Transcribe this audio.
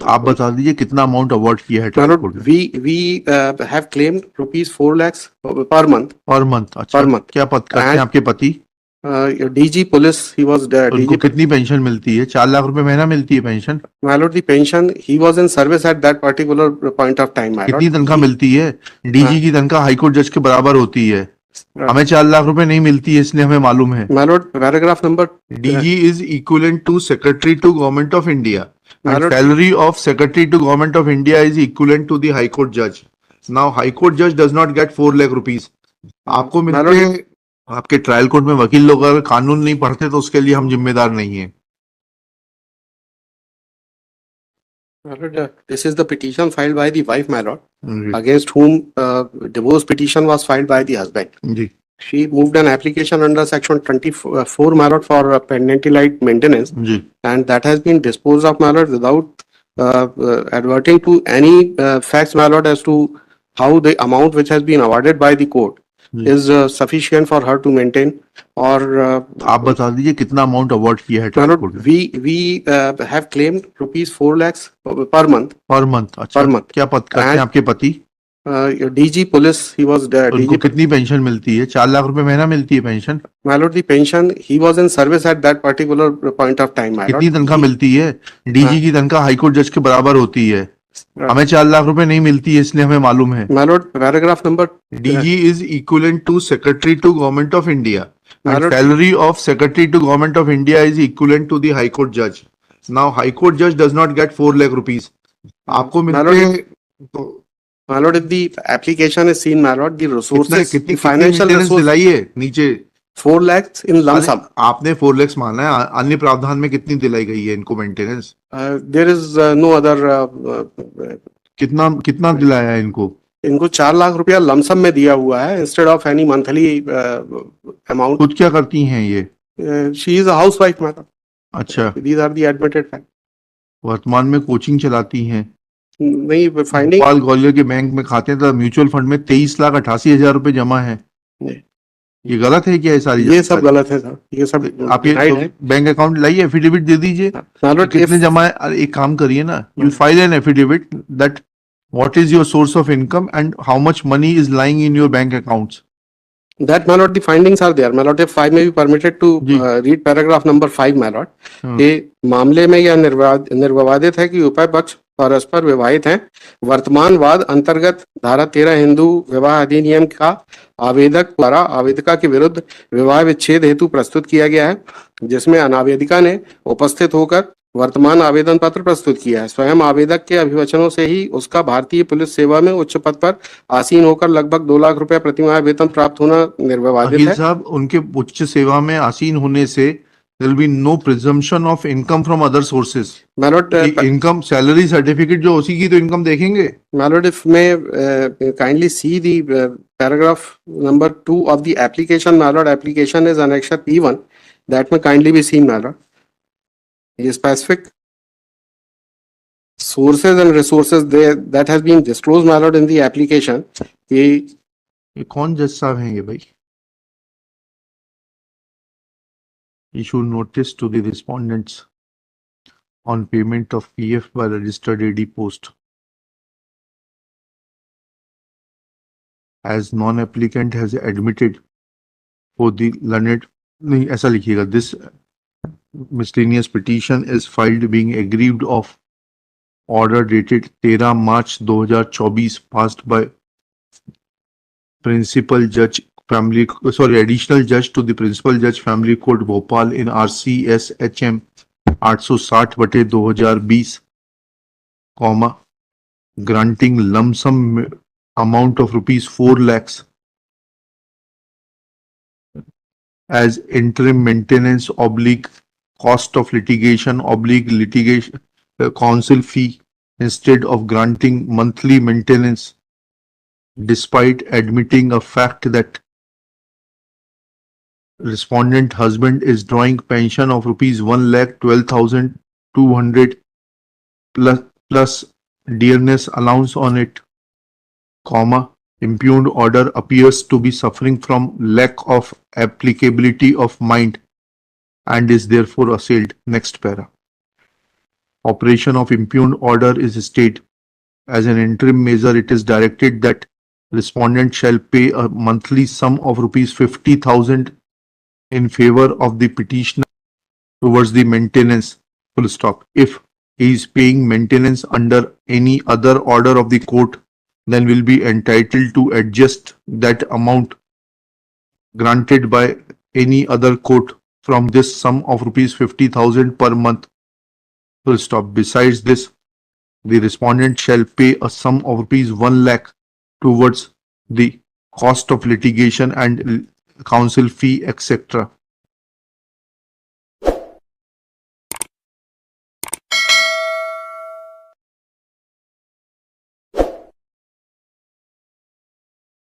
आप बता दीजिए कितना अमाउंट अवॉर्ड किया है My ट्रायल lord, कोर्ट ने? we have claimed rupees 4 lakhs per month. Per month? अच्छा, Per month. क्या पद करते हैं And- आपके पति? DG police, he was उनको DG. कितनी पेंशन मिलती है? 4 लाख रुपए महीना मिलती है pension? My lord, the pension, he was in service at that particular point of time. My lord. कितनी तनख्वाह He- मिलती है? डीजी की तनख्वाह हाईकोर्ट जज के बराबर होती है। हमें 4 लाख रुपए नहीं मिलती है, इसलिए हमें मालूम है। My lord, paragraph number. DG is equivalent to secretary to government of India My and lord, salary of secretary to government of India is equivalent to the high court judge. Now high court judge does not get 4 lakh rupees. आपको My मिलते lord, हैं। आपके trial court में वकील लोग अगर कानून नहीं पढ़ते तो उसके लिए हम जिम्मेदार नहीं हैं। My lord, this is the petition filed by the wife, my lord, against whom divorce petition was filed by the husband. Ji She moved an application under section 24, my lord, for penalty light maintenance, ji and that has been disposed of, my lord, without adverting to any facts, my lord, as to how the amount which has been awarded by the court ji. is sufficient for her to maintain. Or आप बता दीजिए कितना amount award किया है my trial lord, court ने? we have claimed rupees 4 lakhs per month. Per month? अच्छा, Per month. क्या पद करते हैं And- आपके पति? DG police, he was उनको DG. कितनी पेंशन मिलती है? 4 लाख रुपए महीना मिलती है pension? My lord, the pension, he was in service at that particular point of time, my lord. कितनी तनख्वाह मिलती है? डीजी की तनख्वाह हाईकोर्ट जज के बराबर होती है। हमें 4 लाख रुपए नहीं मिलती है, इसलिए हमें मालूम है। My lord, paragraph number. DG is equivalent to secretary to government of India My and lord- salary of secretary to government of India is equivalent to the high court judge. Now high court judge does not get 4 lakh rupees. आपको My मिलते lord, हैं तो My lord, if the application is seen, my lord, the कितना resources, कितनी the financial maintenance resource, दिलाई है नीचे? 4 lakhs in lump अरे, sum. आपने 4 lakhs माना है, अन्य प्रावधान में कितनी दिलाई गई है इनको maintenance? There is no other. कितना कितना दिलाया है इनको? इनको 4 लाख रुपया लमसम में दिया हुआ है instead of any monthly amount. खुद क्या करती हैं ये? She is a housewife, madam. अच्छा, these are the admitted fact. वर्तमान में कोचिंग चलाती हैं। नहीं, फाइंडिंग. भोपाल ग्वालियर के बैंक में खाते हैं, तो म्यूचुअल फंड में 23,88,000 रुपए जमा है। नहीं। ये गलत है क्या? ये सारी ये सब गलत है सर, ये सब आप ये denied है. बैंक अकाउंट लाइए, एफिडेविट दे दीजिए My lord, कितने if- जमा है। अरे एक काम करिए ना, you file an affidavit that what is your source of income and how much money is lying in your bank accounts. That, my lord, the findings are there. My lord, if I may be permitted to ji. read paragraph number 5, my lord. ये मामले में यह निर्विवादित है कि उभय पक्ष परस्पर विवाहित हैं। वर्तमान वाद अंतर्गत धारा 13 हिंदू विवाह अधिनियम का आवेदक द्वारा आवेदिका के विरुद्ध विवाह विच्छेद हेतु प्रस्तुत किया गया है, जिसमें अनावेदिका ने उपस्थित होकर वर्तमान आवेदन पत्र प्रस्तुत किया है। स्वयं आवेदक के अभिवचनों से ही उसका भारतीय पुलिस सेवा में उच्च पद पर आसीन होकर लगभग 2 लाख रुपया प्रतिमाह वेतन प्राप्त होना निर्विवादित अखिल है। साहब, उनके उच्च सेवा में आसीन होने से there will be no presumption of income from other sources. My lord, income salary certificate जो उसी की तो इनकम देखेंगे। My lord, if may kindly see the paragraph number 2 of the application, my lord. Application is annexure P1. That may kindly be seen, my lord. The specific sources and resources there that has been disclosed, my lord, in the application. ये कौन जज साहब हैं ये भाई? Issue notice to the respondents on payment of PF by registered AD post. As non-applicant has admitted for the learned, नहीं ऐसा लिखिएगा, this miscellaneous petition is filed being aggrieved of order dated 13 March 2024 passed by principal judge additional judge to the principal judge family court Bhopal in RCS HM 860/2020, granting lump sum amount of rupees 4 lakhs as interim maintenance / cost of litigation / litigation counsel fee instead of granting monthly maintenance, despite admitting a fact that respondent husband is drawing pension of rupees 1,12,200 plus dearness allowance on it, impugned order appears to be suffering from lack of applicability of mind and is therefore assailed. Next para. operation of impugned order is stayed. As an interim measure, it is directed that respondent shall pay a monthly sum of rupees 50,000 in favor of the petitioner towards the maintenance, full stop. If he is paying maintenance under any other order of the court, then will be entitled to adjust that amount granted by any other court from this sum of rupees 50,000 per month, full stop. Besides this, the respondent shall pay a sum of rupees 1 lakh towards the cost of litigation and counsel fee, etc.